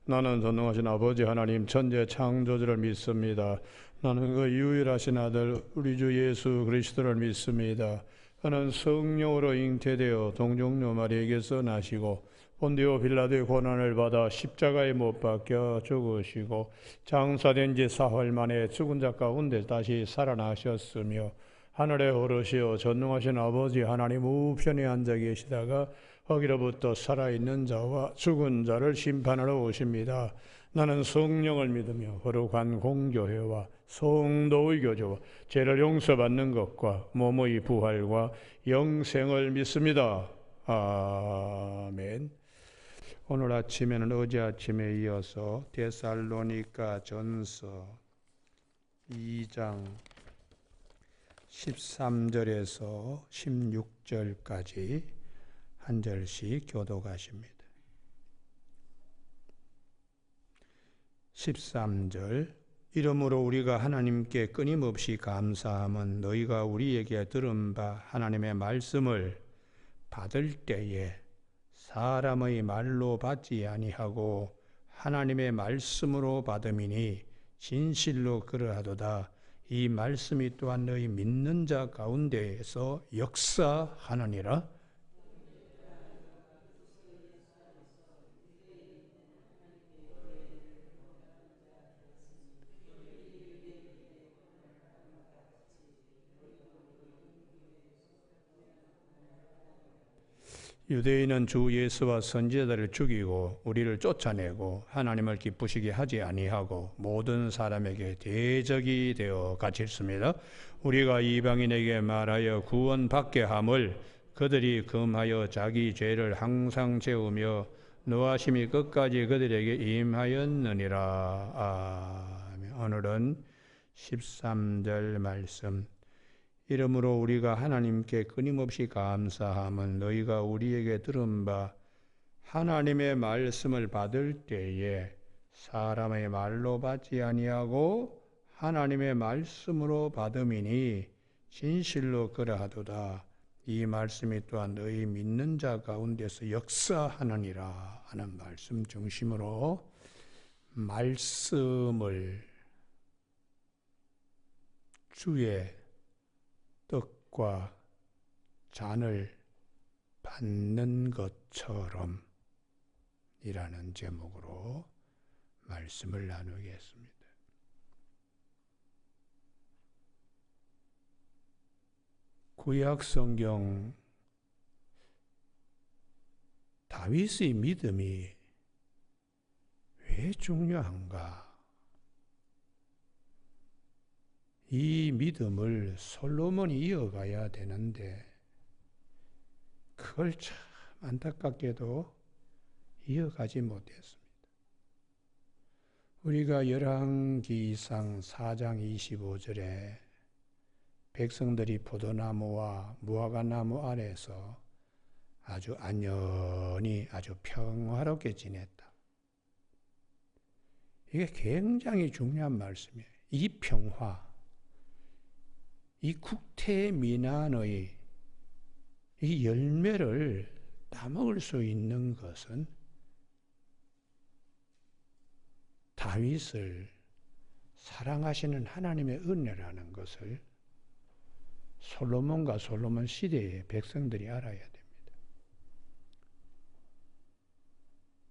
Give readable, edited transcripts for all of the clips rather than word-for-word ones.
나는 전능하신 아버지 하나님 천재 창조주를 믿습니다. 나는 그 유일하신 아들 우리 주 예수 그리스도를 믿습니다. 그는 성령으로 잉태되어 동정녀 마리에게서 나시고 본디오 빌라도의 고난을 받아 십자가에 못 박혀 죽으시고 장사된 지 사흘 만에 죽은 자 가운데 다시 살아나셨으며 하늘에 오르시어 전능하신 아버지 하나님 우편에 앉아 계시다가 거기로부터 살아있는 자와 죽은 자를 심판하러 오십니다. 나는 성령을 믿으며 거룩한 공교회와 성도의 교제와 죄를 용서받는 것과 몸의 부활과 영생을 믿습니다. 아멘. 오늘 아침에는 어제 아침에 이어서 데살로니가 전서 2장 13절에서 16절까지 한 절씩 교독하십니다. 13절 이러므로 우리가 하나님께 끊임없이 감사함은 너희가 우리에게 들은 바 하나님의 말씀을 받을 때에 사람의 말로 받지 아니하고 하나님의 말씀으로 받음이니 진실로 그러하도다. 이 말씀이 또한 너희 믿는 자 가운데에서 역사하느니라. 유대인은 주 예수와 선지자들을 죽이고 우리를 쫓아내고 하나님을 기쁘시게 하지 아니하고 모든 사람에게 대적이 되어 갇혔습니다. 우리가 이방인에게 말하여 구원받게 함을 그들이 금하여 자기 죄를 항상 재우며 노하심이 끝까지 그들에게 임하였느니라. 오늘은 13절 말씀. 이러므로 우리가 하나님께 끊임없이 감사함은 너희가 우리에게 들은 바 하나님의 말씀을 받을 때에 사람의 말로 받지 아니하고 하나님의 말씀으로 받음이니 진실로 그러하도다. 이 말씀이 또한 너희 믿는 자 가운데서 역사하느니라 하는 말씀 중심으로 말씀을 주의 떡과 잔을 받는 것처럼 이라는 제목으로 말씀을 나누겠습니다. 구약 성경 다윗의 믿음이 왜 중요한가? 이 믿음을 솔로몬이 이어가야 되는데 그걸 참 안타깝게도 이어가지 못했습니다. 우리가 열왕기상 4장 25절에 백성들이 포도나무와 무화과나무 아래에서 아주 안연히 아주 평화롭게 지냈다. 이게 굉장히 중요한 말씀이에요. 이 평화, 이 국태민안의 이 열매를 따먹을 수 있는 것은 다윗을 사랑하시는 하나님의 은혜라는 것을 솔로몬과 솔로몬 시대의 백성들이 알아야 됩니다.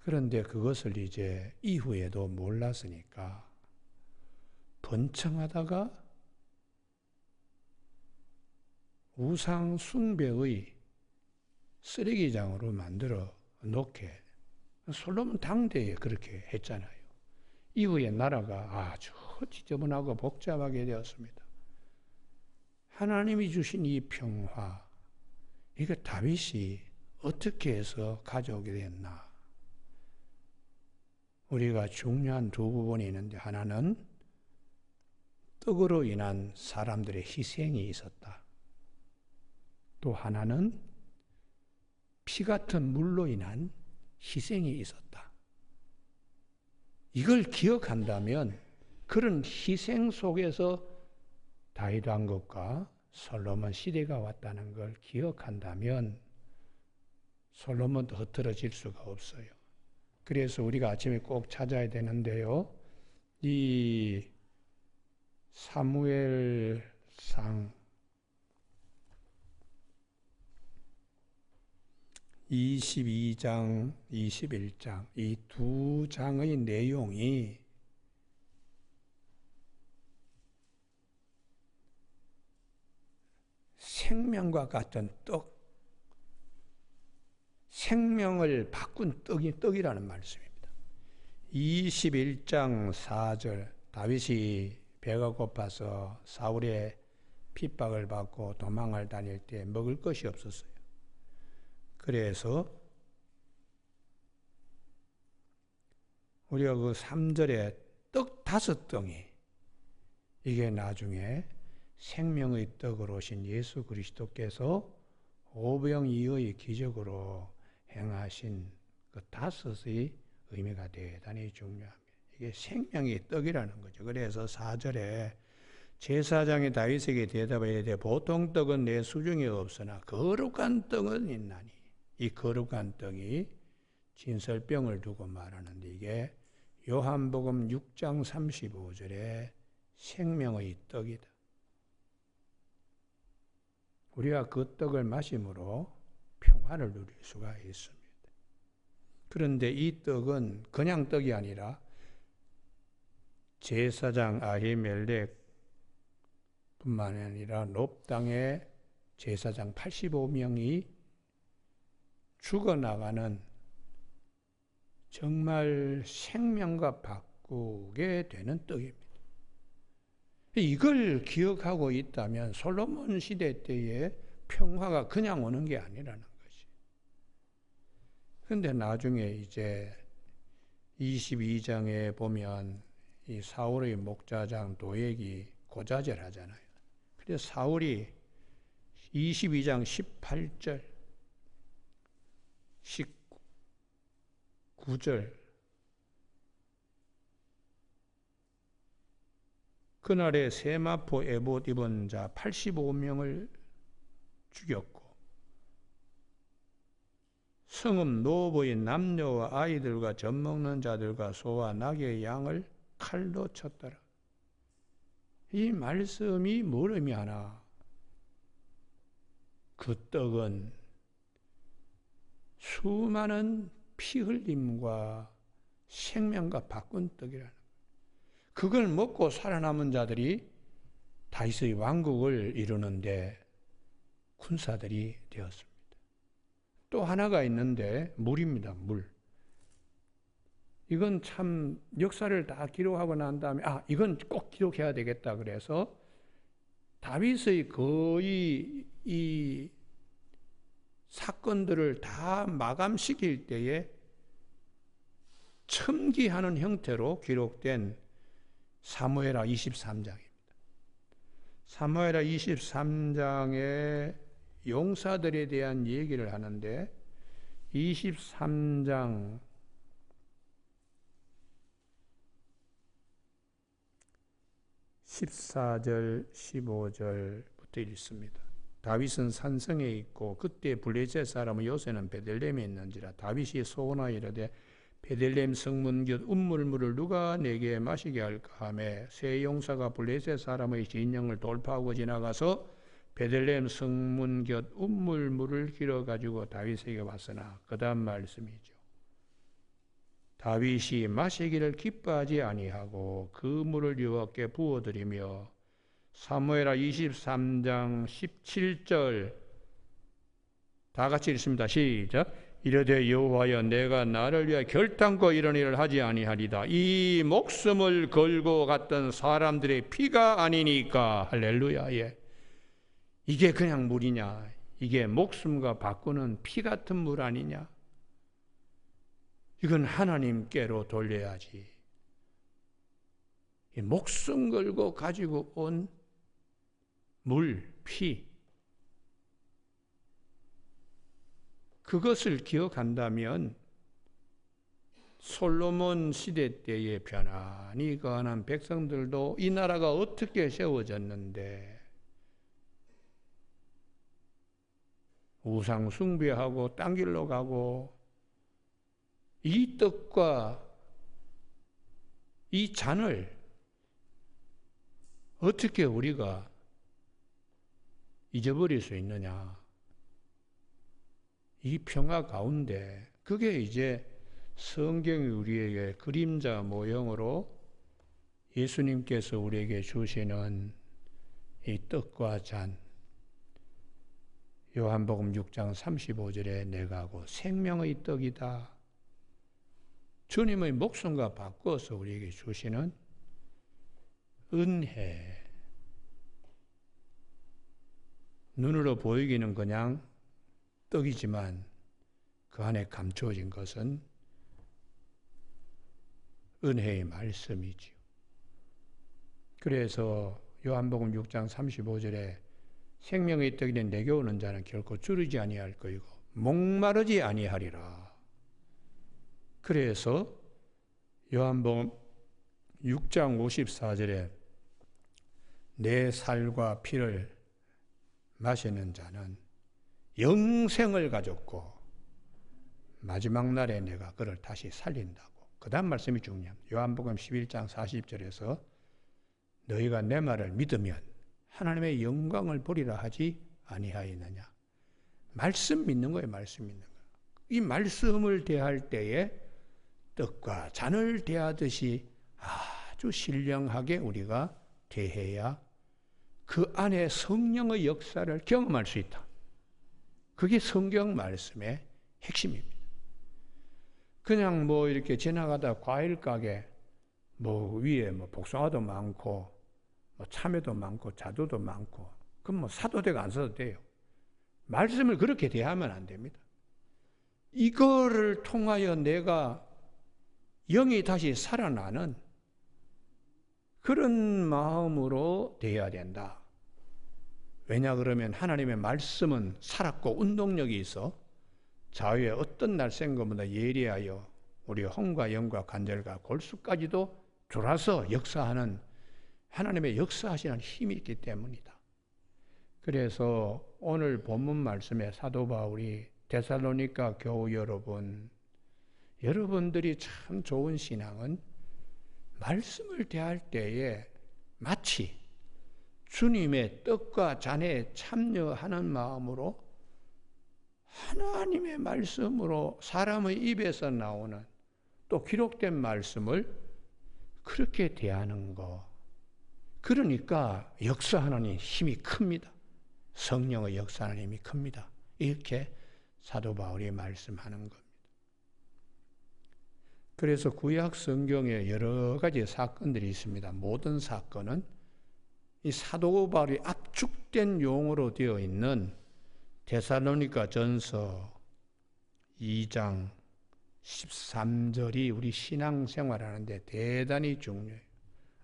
그런데 그것을 이제 이후에도 몰랐으니까 번창하다가 우상 숭배의 쓰레기장으로 만들어 놓게 솔로몬 당대에 그렇게 했잖아요. 이후에 나라가 아주 지저분하고 복잡하게 되었습니다. 하나님이 주신 이 평화, 이거 다윗이 어떻게 해서 가져오게 됐나? 우리가 중요한 두 부분이 있는데 하나는 떡으로 인한 사람들의 희생이 있었다. 또 하나는 피 같은 물로 인한 희생이 있었다. 이걸 기억한다면 그런 희생 속에서 다윗 왕국과 솔로몬 시대가 왔다는 걸 기억한다면 솔로몬도 흐트러질 수가 없어요. 그래서 우리가 아침에 꼭 찾아야 되는데요. 이 사무엘상 22장, 21장 이 두 장의 내용이 생명과 같은 떡, 생명을 바꾼 떡이라는 말씀입니다. 21장 4절 다윗이 배가 고파서 사울의 핍박을 받고 도망을 다닐 때 먹을 것이 없었어요. 그래서 우리가 그 3절에 떡 5덩이, 이게 나중에 생명의 떡으로 오신 예수 그리스도께서 오병이어의 기적으로 행하신 그 5의 의미가 대단히 중요합니다. 이게 생명의 떡이라는 거죠. 그래서 4절에 제사장이 다윗에게 대답하여 이르되 보통 떡은 내 수중에 없으나 거룩한 떡은 있나니, 이 거룩한 떡이 진설병을 두고 말하는데 이게 요한복음 6장 35절에 생명의 떡이다. 우리가 그 떡을 마심으로 평화를 누릴 수가 있습니다. 그런데 이 떡은 그냥 떡이 아니라 제사장 아히멜렉 뿐만 아니라 롭 땅의 제사장 85명이 죽어나가는 정말 생명과 바꾸게 되는 떡입니다. 이걸 기억하고 있다면 솔로몬 시대 때의 평화가 그냥 오는 게 아니라는 것이. 그런데 나중에 이제 22장에 보면 이 사울의 목자장 도액이 고자질하잖아요. 그래서 사울이 22장 18절, 19절 그날에 세마포 에봇 입은 자 85명을 죽였고 성읍 노부인 남녀와 아이들과 젖 먹는 자들과 소와 낙의 양을 칼로 쳤더라. 이 말씀이 뭘 의미하나? 그 떡은 수많은 피 흘림과 생명과 바꾼 떡이라는 거예요. 그걸 먹고 살아남은 자들이 다윗의 왕국을 이루는데 군사들이 되었습니다. 또 하나가 있는데 물입니다. 물. 이건 참 역사를 다 기록하고 난 다음에 이건 꼭 기록해야 되겠다 그래서 다윗의 거의 이 사건들을 다 마감시킬 때에 첨기하는 형태로 기록된 사무엘하 23장입니다. 사무엘하 23장의 용사들에 대한 얘기를 하는데 23장 14절 15절부터 읽습니다. 다윗은 산성에 있고 그때 블레셋 사람은 요새는 베들레헴에 있는지라 다윗이 소원하여 이르되 베들레헴 성문 곁 운물물을 누가 내게 마시게 할까 하매 세 용사가 블레셋 사람의 진영을 돌파하고 지나가서 베들레헴 성문 곁 운물물을 길어 가지고 다윗에게 왔으나 그 다음 말씀이죠. 다윗이 마시기를 기뻐하지 아니하고 그 물을 여호와께 부어드리며 사무엘하 23장 17절 다 같이 읽습니다. 시작. 이르되 여호와여 내가 나를 위하여 결단코 이런 일을 하지 아니하리다. 이 목숨을 걸고 갔던 사람들의 피가 아니니까. 할렐루야. 예. 이게 그냥 물이냐? 이게 목숨과 바꾸는 피 같은 물 아니냐? 이건 하나님께로 돌려야지. 이 목숨 걸고 가지고 온 물, 피 그것을 기억한다면 솔로몬 시대 때의 편안히 거하는 백성들도 이 나라가 어떻게 세워졌는데 우상 숭배하고 딴 길로 가고 이 떡과 이 잔을 어떻게 우리가 잊어버릴 수 있느냐? 이 평화 가운데 그게 이제 성경이 우리에게 그림자 모형으로 예수님께서 우리에게 주시는 이 떡과 잔, 요한복음 6장 35절에 내가 곧 생명의 떡이다. 주님의 목숨과 바꿔서 우리에게 주시는 은혜. 눈으로 보이기는 그냥 떡이지만 그 안에 감추어진 것은 은혜의 말씀이지요. 그래서 요한복음 6장 35절에 생명의 떡이 된 내게 오는 자는 결코 주르지 아니할 것이고 목마르지 아니하리라. 그래서 요한복음 6장 54절에 내 살과 피를 마시는 자는 영생을 가졌고 마지막 날에 내가 그를 다시 살린다고. 그 다음 말씀이 중요합니다. 요한복음 11장 40절에서 너희가 내 말을 믿으면 하나님의 영광을 보리라 하지 아니하였느냐. 말씀 믿는 거예요. 말씀 믿는 거예요. 이 말씀을 대할 때에 떡과 잔을 대하듯이 아주 신령하게 우리가 대해야 그 안에 성령의 역사를 경험할 수 있다. 그게 성경 말씀의 핵심입니다. 그냥 뭐 이렇게 지나가다 과일 가게 뭐 위에 뭐 복숭아도 많고 뭐 참외도 많고 자두도 많고 그럼 뭐 사도 되고 안 사도 돼요. 말씀을 그렇게 대하면 안 됩니다. 이거를 통하여 내가 영이 다시 살아나는 그런 마음으로 대해야 된다. 왜냐 그러면 하나님의 말씀은 살았고 운동력이 있어 좌우에 어떤 날쌘 것보다 예리하여 우리 혼과 영과 관절과 골수까지도 졸아서 역사하는 하나님의 역사하시는 힘이 있기 때문이다. 그래서 오늘 본문 말씀에 사도 바울이 데살로니가 교우 여러분들이 참 좋은 신앙은 말씀을 대할 때에 마치 주님의 떡과 잔에 참여하는 마음으로 하나님의 말씀으로 사람의 입에서 나오는 또 기록된 말씀을 그렇게 대하는 거. 그러니까 역사하는 힘이 큽니다. 성령의 역사하는 힘이 큽니다. 이렇게 사도 바울이 말씀하는 겁니다. 그래서 구약 성경에 여러 가지 사건들이 있습니다. 모든 사건은 이 사도 바울이 압축된 용어로 되어 있는 데살로니가 전서 2장 13절이 우리 신앙생활하는데 대단히 중요해요.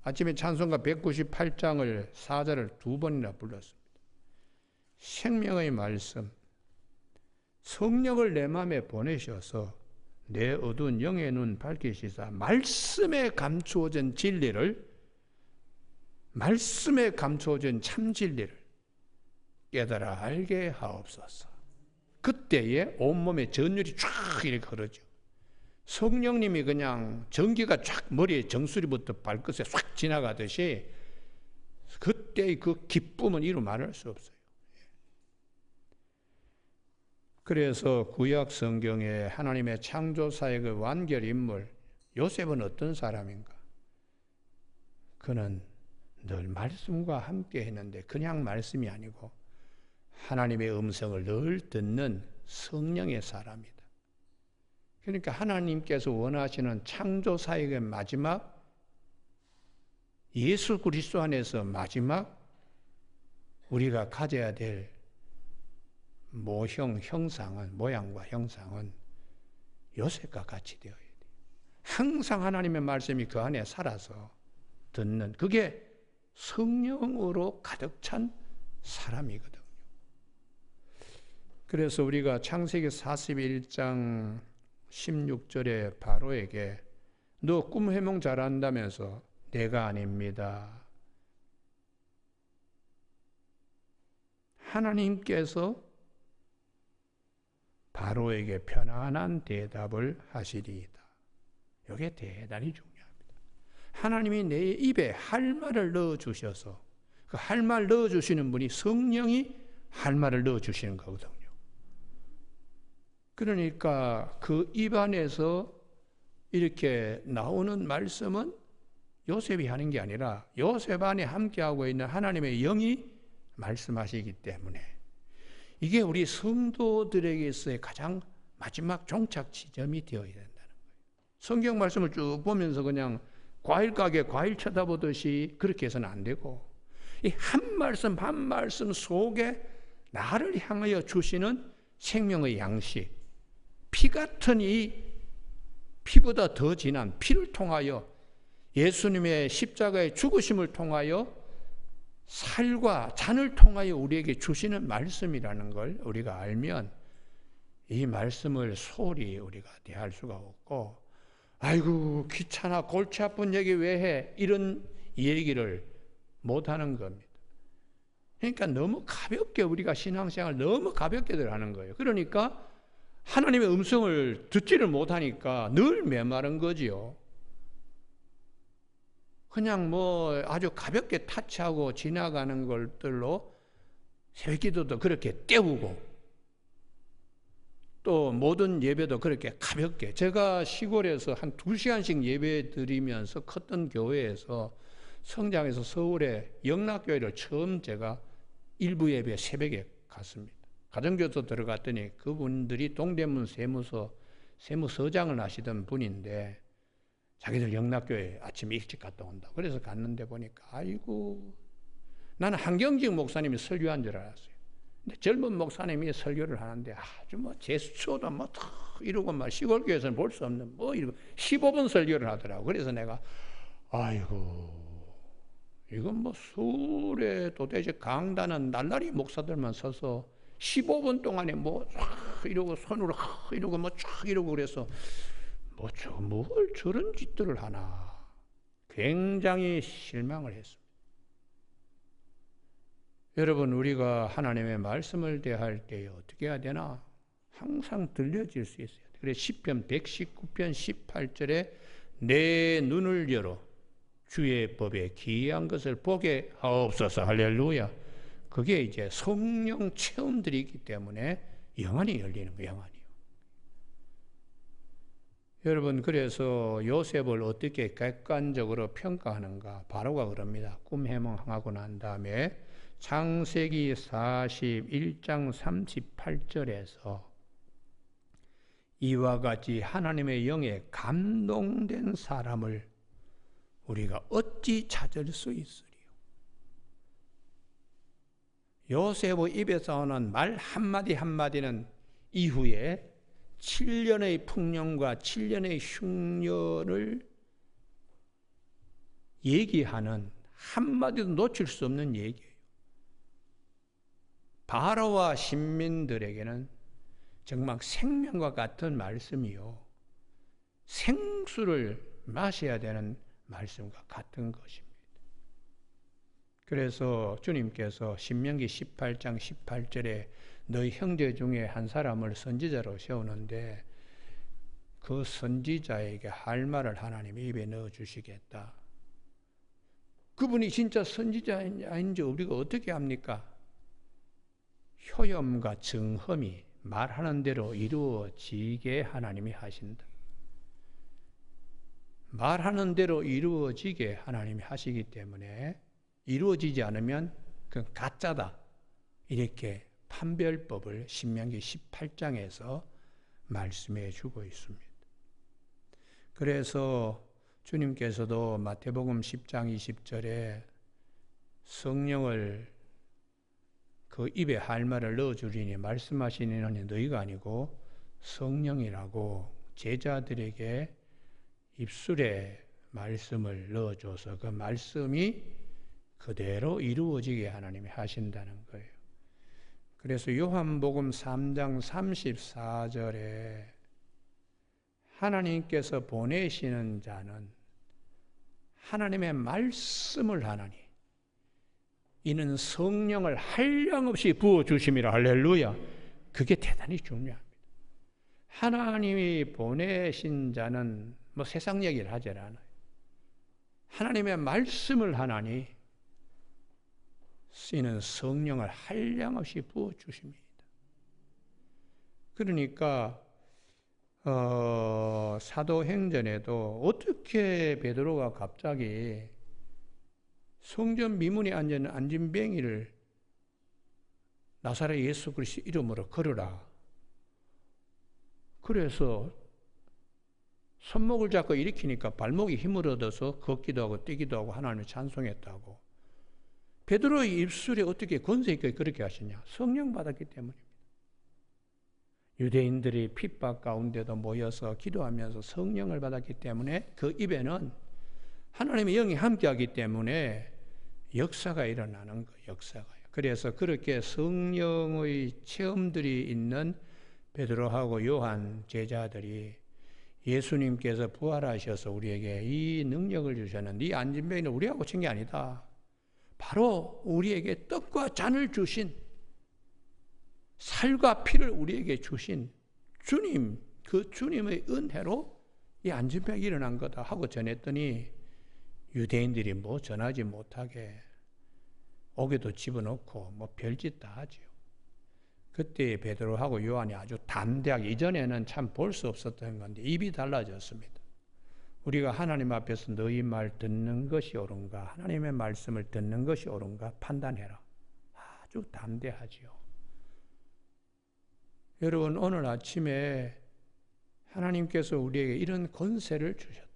아침에 찬송가 198장을 4절을 두 번이나 불렀습니다. 생명의 말씀, 성령을 내 마음에 보내셔서 내 어두운 영의 눈 밝히시사 말씀에 감추어진 진리를, 말씀에 감추어진 참 진리를 깨달아 알게 하옵소서. 그때에 온몸에 전율이 쫙 이렇게 흐르죠. 성령님이 그냥 전기가 쫙 머리에 정수리부터 발끝에 싹 지나가듯이 그때의 그 기쁨은 이루 말할 수 없어요. 그래서 구약 성경에 하나님의 창조사의 그 완결 인물 요셉은 어떤 사람인가? 그는 늘 말씀과 함께 했는데 그냥 말씀이 아니고 하나님의 음성을 늘 듣는 성령의 사람이다. 그러니까 하나님께서 원하시는 창조사역의 마지막 예수 그리스도 안에서 마지막 우리가 가져야 될 모양과 형상은 요셉과 같이 되어야 돼요. 항상 하나님의 말씀이 그 안에 살아서 듣는 그게 성령으로 가득 찬 사람이거든요. 그래서 우리가 창세기 41장 16절에 바로에게 너 꿈 해몽 잘한다면서 내가 아닙니다. 하나님께서 바로에게 편안한 대답을 하시리이다. 이게 대단히 중요합니다. 하나님이 내 입에 할 말을 넣어주셔서 그 할 말 넣어주시는 분이 성령이 할 말을 넣어주시는 거거든요. 그러니까 그 입 안에서 이렇게 나오는 말씀은 요셉이 하는 게 아니라 요셉 안에 함께하고 있는 하나님의 영이 말씀하시기 때문에 이게 우리 성도들에게서의 가장 마지막 종착 지점이 되어야 된다는 거예요. 성경 말씀을 쭉 보면서 그냥 과일 가게 과일 쳐다보듯이 그렇게 해서는 안 되고 이 한 말씀 한 말씀 속에 나를 향하여 주시는 생명의 양식, 피 같은 이 피보다 더 진한 피를 통하여 예수님의 십자가의 죽으심을 통하여 살과 잔을 통하여 우리에게 주시는 말씀이라는 걸 우리가 알면 이 말씀을 소홀히 우리가 대할 수가 없고 아이고 귀찮아 골치 아픈 얘기 왜 해 이런 얘기를 못하는 겁니다. 그러니까 너무 가볍게 우리가 신앙생활 너무 가볍게들 하는 거예요. 그러니까 하나님의 음성을 듣지를 못하니까 늘 메마른 거지요. 그냥 뭐 아주 가볍게 타치하고 지나가는 것들로 새벽기도도 그렇게 때우고 또 모든 예배도 그렇게 가볍게 제가 시골에서 한 2시간씩 예배 드리면서 컸던 교회에서 성장해서 서울에 영락교회를 처음 제가 일부 예배 새벽에 갔습니다. 가정교도 들어갔더니 그분들이 동대문 세무서장을 하시던 분인데 자기들 영락교회 아침 일찍 갔다 온다. 그래서 갔는데 보니까 아이고 나는 한경직 목사님이 설교한 줄 알았어요. 근데 젊은 목사님이 설교를 하는데 아주 뭐 제스처도 뭐 이러고 막 시골교회에서는 볼 수 없는 뭐 이러고 15분 설교를 하더라고. 그래서 내가 아이고 이건 뭐 서울에 도대체 강단은 날라리 목사들만 서서 15분 동안에 뭐 이러고 손으로 이러고 뭐 이러고 그래서 뭘 저런 짓들을 하나 굉장히 실망을 했습니다. 여러분 우리가 하나님의 말씀을 대할 때 어떻게 해야 되나? 항상 들려질 수 있어요. 그래서 시편 119편 18절에 내 눈을 열어 주의 법에 기이한 것을 보게 하옵소서. 할렐루야. 그게 이제 성령 체험들이기 때문에 영안이 열리는 거예요. 영안이요. 여러분 그래서 요셉을 어떻게 객관적으로 평가하는가? 바로가 그럽니다. 꿈 해몽하고 난 다음에 창세기 41장 38절에서 이와 같이 하나님의 영에 감동된 사람을 우리가 어찌 찾을 수 있으리요? 요셉의 입에서 오는 말 한마디 한마디는 이후에 7년의 풍년과 7년의 흉년을 얘기하는 한마디도 놓칠 수 없는 얘기예요. 바로와 신민들에게는 정말 생명과 같은 말씀이요. 생수를 마셔야 되는 말씀과 같은 것입니다. 그래서 주님께서 신명기 18장 18절에 너희 형제 중에 한 사람을 선지자로 세우는데 그 선지자에게 할 말을 하나님이 입에 넣어주시겠다. 그분이 진짜 선지자인지 우리가 어떻게 합니까? 효염과 정험이 말하는 대로 이루어지게 하나님이 하신다. 말하는 대로 이루어지게 하나님이 하시기 때문에 이루어지지 않으면 그건 가짜다. 이렇게 판별법을 신명기 18장에서 말씀해 주고 있습니다. 그래서 주님께서도 마태복음 10장 20절에 성령을 그 입에 할 말을 넣어주리니 말씀하시니 너희가 아니고 성령이라고 제자들에게 입술에 말씀을 넣어줘서 그 말씀이 그대로 이루어지게 하나님이 하신다는 거예요. 그래서 요한복음 3장 34절에 하나님께서 보내시는 자는 하나님의 말씀을 하나니 이는 성령을 한량없이 부어주심이라. 할렐루야. 그게 대단히 중요합니다. 하나님이 보내신 자는 뭐 세상 얘기를 하지 않아요. 하나님의 말씀을 하나니 쓰이는 성령을 한량없이 부어주십니다. 그러니까 사도행전에도 어떻게 베드로가 갑자기 성전 미문에 앉은 안진뱅이를 나사렛 예수 그리스도 이름으로 걸으라. 그래서 손목을 잡고 일으키니까 발목이 힘을 얻어서 걷기도 하고 뛰기도 하고 하나님을 찬송했다고. 베드로의 입술에 어떻게 권세 있게 그렇게 하시냐? 성령 받았기 때문입니다. 유대인들이 핍박 가운데도 모여서 기도하면서 성령을 받았기 때문에 그 입에는 하나님의 영이 함께하기 때문에 역사가 일어나는 거예요. 역사가요. 그래서 그렇게 성령의 체험들이 있는 베드로하고 요한 제자들이 예수님께서 부활하셔서 우리에게 이 능력을 주셨는데 이 안진뱅이는 우리하고 친 게 아니다. 바로 우리에게 떡과 잔을 주신 살과 피를 우리에게 주신 주님, 그 주님의 은혜로 이 안진뱅이 일어난 거다 하고 전했더니 유대인들이 뭐 전하지 못하게 옥에도 집어넣고 뭐 별짓 다 하죠. 그때 베드로하고 요한이 아주 담대하게, 이전에는 참 볼 수 없었던 건데 입이 달라졌습니다. 우리가 하나님 앞에서 너희 말 듣는 것이 옳은가, 하나님의 말씀을 듣는 것이 옳은가 판단해라. 아주 담대하지요. 여러분, 오늘 아침에 하나님께서 우리에게 이런 권세를 주셨다.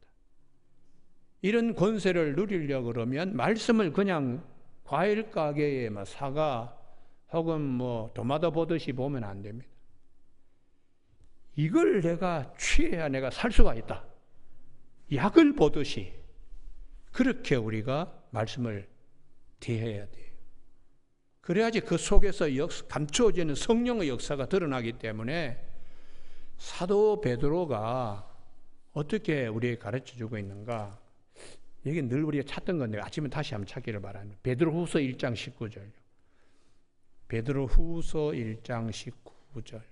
이런 권세를 누리려고 그러면 말씀을 그냥 과일 가게에 사과 혹은 뭐 도마도 보듯이 보면 안 됩니다. 이걸 내가 취해야 내가 살 수가 있다. 약을 보듯이 그렇게 우리가 말씀을 대해야 돼요. 그래야지 그 속에서 감추어지는 성령의 역사가 드러나기 때문에 사도 베드로가 어떻게 우리에게 가르쳐주고 있는가? 여기 늘 우리가 찾던 건데 아침에 다시 한번 찾기를 바랍니다. 베드로후서 1장 19절. 베드로후서 1장 19절.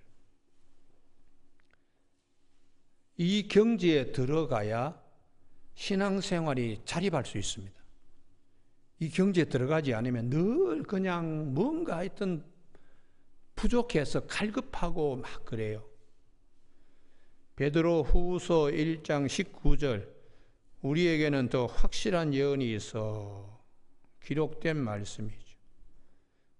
이 경지에 들어가야 신앙생활이 자립할 수 있습니다. 이 경지에 들어가지 않으면 늘 그냥 뭔가 하여튼 부족해서 갈급하고 막 그래요. 베드로후서 1장 19절. 우리에게는 더 확실한 예언이 있어 기록된 말씀이죠.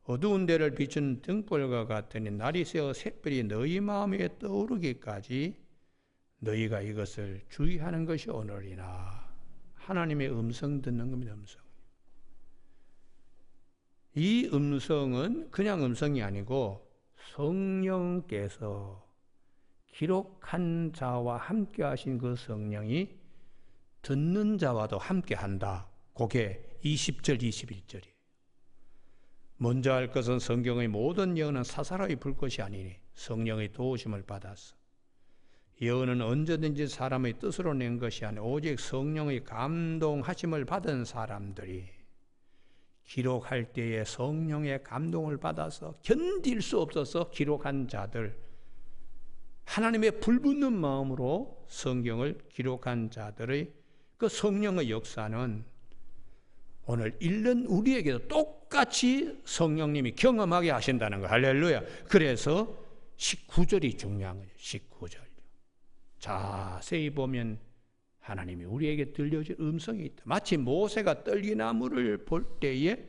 어두운 데를 비추는 등불과 같으니 날이 새어 샛별이 너희 마음에 떠오르기까지 너희가 이것을 주의하는 것이 오늘이나. 하나님의 음성 듣는 겁니다. 음성. 이 음성은 그냥 음성이 아니고 성령께서 기록한 자와 함께 하신 그 성령이 듣는 자와도 함께 한다. 그게 20절 21절이에요. 먼저 할 것은 성경의 모든 예언은 사사로이 불 것이 아니니 성령의 도우심을 받았어. 예언은 언제든지 사람의 뜻으로 낸 것이 아니라 오직 성령의 감동하심을 받은 사람들이 기록할 때에 성령의 감동을 받아서 견딜 수 없어서 기록한 자들, 하나님의 불붙는 마음으로 성경을 기록한 자들의 그 성령의 역사는 오늘 읽는 우리에게도 똑같이 성령님이 경험하게 하신다는 거. 할렐루야. 그래서 19절이 중요한 거예요. 19절. 자세히 보면 하나님이 우리에게 들려줄 음성이 있다. 마치 모세가 떨기나무를 볼 때에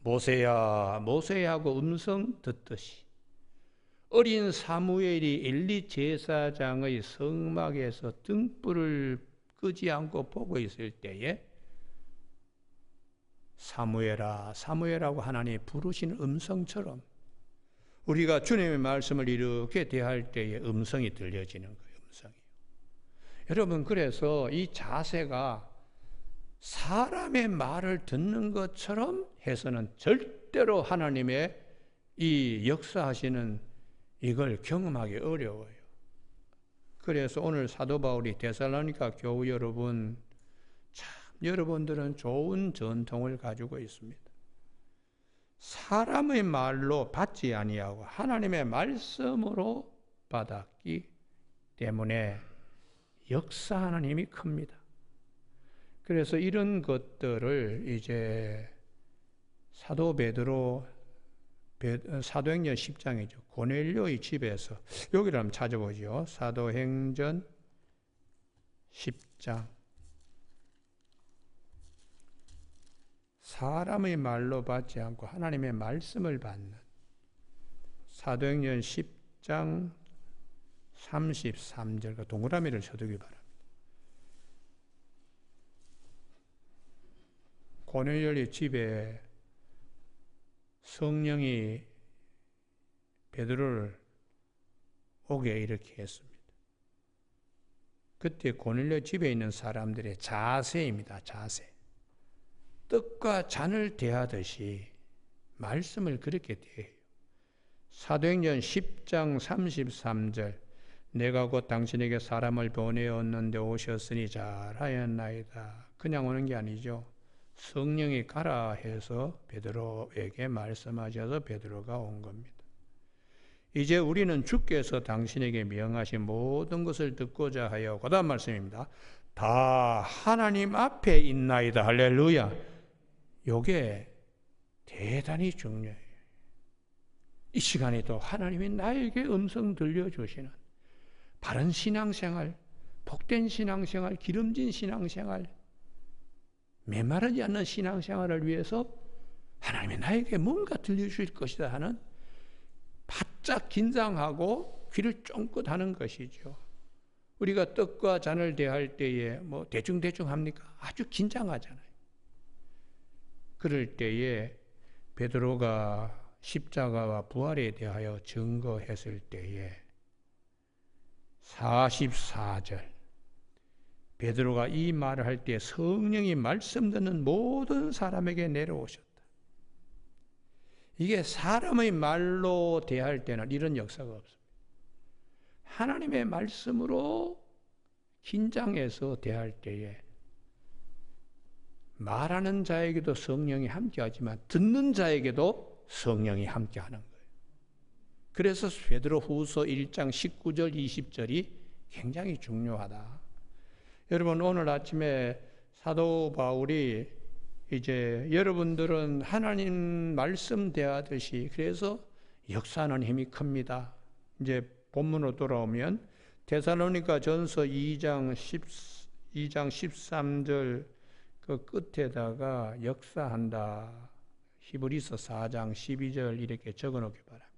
모세야 모세야 하고 음성 듣듯이 어린 사무엘이 엘리 제사장의 성막에서 등불을 끄지 않고 보고 있을 때에 사무엘아 사무엘하고 하나님이 부르시는 음성처럼 우리가 주님의 말씀을 이렇게 대할 때에 음성이 들려지는 거예요. 음성이. 여러분, 그래서 이 자세가 사람의 말을 듣는 것처럼 해서는 절대로 하나님의 이 역사하시는 이걸 경험하기 어려워요. 그래서 오늘 사도 바울이 데살로니가 교우 여러분, 참 여러분들은 좋은 전통을 가지고 있습니다. 사람의 말로 받지 아니하고 하나님의 말씀으로 받았기 때문에 역사하는 힘이 큽니다. 그래서 이런 것들을 이제 사도 베드로 사도행전 10장이죠. 고넬료의 집에서 여기를 한번 찾아보죠. 사도행전 10장. 사람의 말로 받지 않고 하나님의 말씀을 받는 사도행전 10장 33절 동그라미를 쳐두기 바랍니다. 고넬료의 집에 성령이 베드로를 오게 이렇게 했습니다. 그때 고넬료 집에 있는 사람들의 자세입니다. 자세. 떡과 잔을 대하듯이 말씀을 그렇게 대해요. 사도행전 10장 33절 내가 곧 당신에게 사람을 보내었는데 오셨으니 잘하였나이다. 그냥 오는 게 아니죠. 성령이 가라 해서 베드로에게 말씀하셔서 베드로가 온 겁니다. 이제 우리는 주께서 당신에게 명하신 모든 것을 듣고자 하여, 그 다음 말씀입니다. 다 하나님 앞에 있나이다. 할렐루야. 요게 대단히 중요해요. 이 시간에도 하나님이 나에게 음성 들려주시는 바른 신앙생활, 복된 신앙생활, 기름진 신앙생활, 메마르지 않는 신앙생활을 위해서 하나님이 나에게 뭔가 들려주실 것이다 하는 바짝 긴장하고 귀를 쫑긋 하는 것이죠. 우리가 떡과 잔을 대할 때에 뭐 대충 합니까? 아주 긴장하잖아요. 그럴 때에 베드로가 십자가와 부활에 대하여 증거했을 때에 44절 베드로가 이 말을 할 때 성령이 말씀 듣는 모든 사람에게 내려오셨다. 이게 사람의 말로 대할 때는 이런 역사가 없습니다. 하나님의 말씀으로 긴장해서 대할 때에 말하는 자에게도 성령이 함께하지만 듣는 자에게도 성령이 함께하는 거예요. 그래서 베드로후서 1장 19절 20절이 굉장히 중요하다. 여러분 오늘 아침에 사도 바울이 이제 여러분들은 하나님 말씀 대하듯이 그래서 역사하는 힘이 큽니다. 이제 본문으로 돌아오면 데살로니가 전서 2장 13절 그 끝에다가 역사한다. 히브리서 4장 12절 이렇게 적어놓기 바랍니다.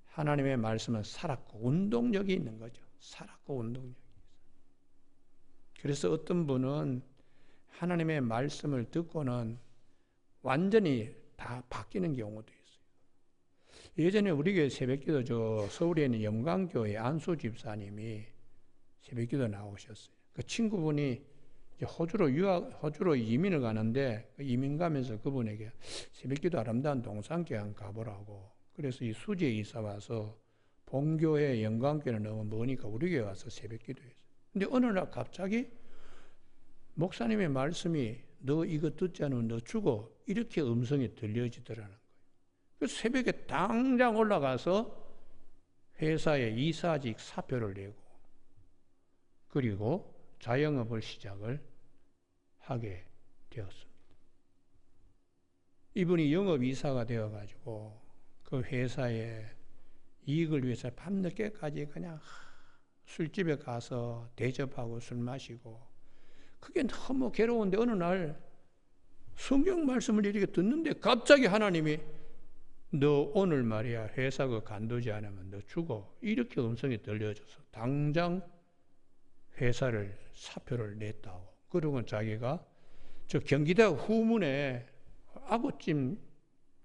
하나님의 말씀은 살았고 운동력이 있는 거죠. 살았고 운동력이 있어요. 그래서 어떤 분은 하나님의 말씀을 듣고는 완전히 다 바뀌는 경우도 있어요. 예전에 우리 교회 새벽기도 서울에 있는 영광교회 안수 집사님이 새벽기도 나오셨어요. 그 친구분이 호주로 이민을 가는데 이민 가면서 그분에게 새벽기도 아름다운 동산교회 한번 가보라고. 그래서 이 수지에 이사 와서 본교회 영광교회는 너무 머니까 우리 교회 와서 새벽기도했어요. 근데 어느 날 갑자기 목사님의 말씀이 너 이거 듣지 않으면 너 죽어 이렇게 음성이 들려지더라는 거예요. 그래서 새벽에 당장 올라가서 회사에 이사직 사표를 내고 그리고 자영업을 시작을 하게 되었습니다. 이분이 영업이사가 되어가지고 그 회사에 이익을 위해서 밤늦게까지 그냥 술집에 가서 대접하고 술 마시고 그게 너무 괴로운데 어느 날 성경 말씀을 이렇게 듣는데 갑자기 하나님이 너 오늘 말이야 회사 그 간두지 않으면 너 죽어 이렇게 음성이 들려줘서 당장 회사를 사표를 냈다고. 그러고 자기가 저 경기대학 후문에 아구찜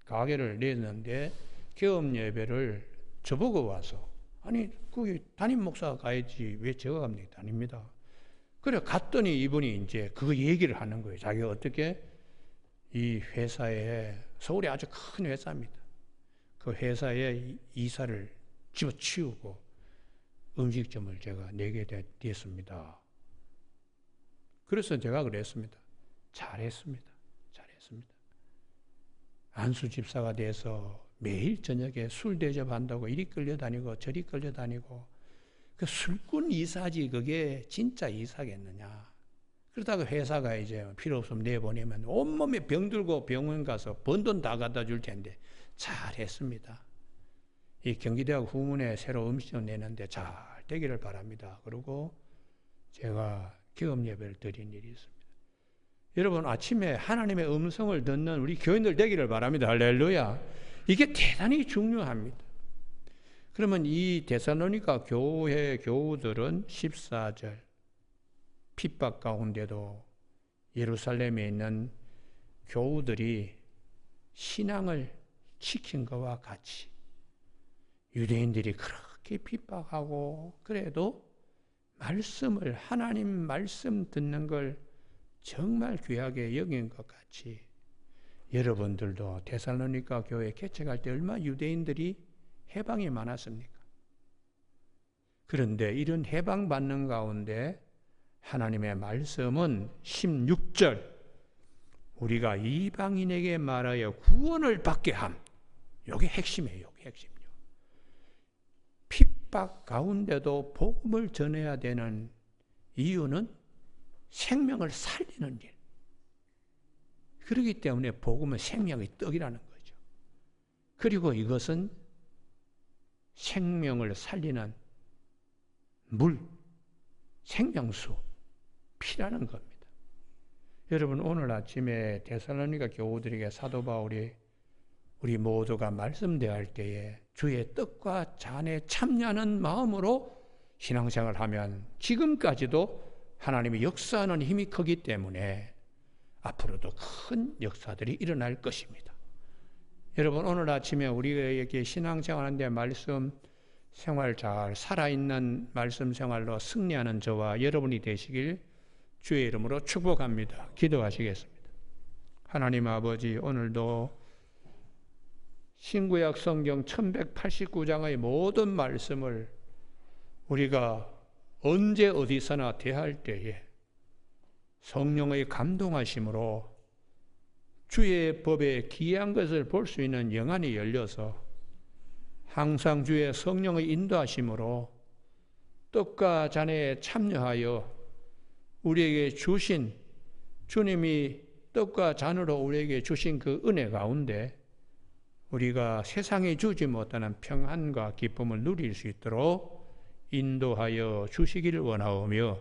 가게를 냈는데 개업 예배를 저보고 와서 아니 거기 담임 목사가 가야지 왜 제가 갑니까? 아닙니다. 그래 갔더니 이분이 이제 그 얘기를 하는 거예요. 자기가 어떻게 이 회사에 서울에 아주 큰 회사입니다. 그 회사에 이사를 집어치우고 음식점을 제가 내게 됐습니다. 그래서 제가 그랬습니다. 잘했습니다. 안수 집사가 돼서 매일 저녁에 술 대접한다고 이리 끌려다니고 저리 끌려다니고 그 술꾼 이사지 그게 진짜 이사겠느냐. 그러다가 회사가 이제 필요 없으면 내보내면 온몸에 병들고 병원 가서 번 돈 다 갖다 줄 텐데 잘했습니다. 이 경기대학 후문에 새로 음식점 내는데 잘 되기를 바랍니다. 그리고 제가 기업 예배를 드린 일이 있습니다. 여러분 아침에 하나님의 음성을 듣는 우리 교인들 되기를 바랍니다. 할렐루야. 이게 대단히 중요합니다. 그러면 이 데살로니가 교회 교우들은 14절 핍박 가운데도 예루살렘에 있는 교우들이 신앙을 지킨 것과 같이 유대인들이 그렇게 핍박하고 그래도 말씀을 하나님 말씀 듣는 걸 정말 귀하게 여긴 것 같이 여러분들도 데살로니가 교회 개척할 때 얼마나 유대인들이 해방이 많았습니까? 그런데 이런 해방받는 가운데 하나님의 말씀은 16절 우리가 이방인에게 말하여 구원을 받게 함. 이게 핵심이에요. 핵심이요. 핍박 가운데도 복음을 전해야 되는 이유는 생명을 살리는 일. 그렇기 때문에 복음은 생명의 떡이라는 거죠. 그리고 이것은 생명을 살리는 물, 생명수, 피라는 겁니다. 여러분 오늘 아침에 데살로니가 교우들에게 사도 바울이 우리 모두가 말씀 대할 때에 주의 뜻과 잔에 참여하는 마음으로 신앙생활을 하면 지금까지도 하나님의 역사하는 힘이 크기 때문에 앞으로도 큰 역사들이 일어날 것입니다. 여러분 오늘 아침에 우리에게 신앙생활하는데 말씀 생활 잘 살아있는 말씀 생활로 승리하는 저와 여러분이 되시길 주의 이름으로 축복합니다. 기도하시겠습니다. 하나님 아버지 오늘도 신구약 성경 1189장의 모든 말씀을 우리가 언제 어디서나 대할 때에 성령의 감동하심으로 주의 법에 기이한 것을 볼 수 있는 영안이 열려서 항상 주의 성령의 인도하심으로 떡과 잔에 참여하여 우리에게 주신 주님이 떡과 잔으로 우리에게 주신 그 은혜 가운데 우리가 세상에 주지 못하는 평안과 기쁨을 누릴 수 있도록 인도하여 주시기를 원하오며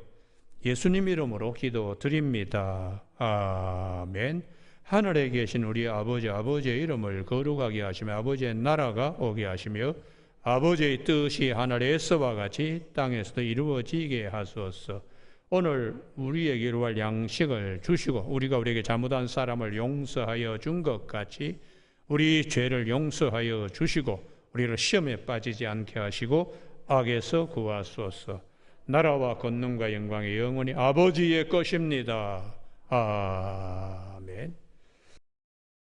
예수님 이름으로 기도드립니다. 아멘. 하늘에 계신 우리 아버지의 이름을 거룩하게 하시며 아버지의 나라가 오게 하시며 아버지의 뜻이 하늘에서와 같이 땅에서도 이루어지게 하소서. 오늘 우리에게 이루할 양식을 주시고 우리가 우리에게 잘못한 사람을 용서하여 준 것 같이 우리 죄를 용서하여 주시고 우리를 시험에 빠지지 않게 하시고 악에서 구하소서. 나라와 권능과 영광이 영원히 아버지의 것입니다. 아멘.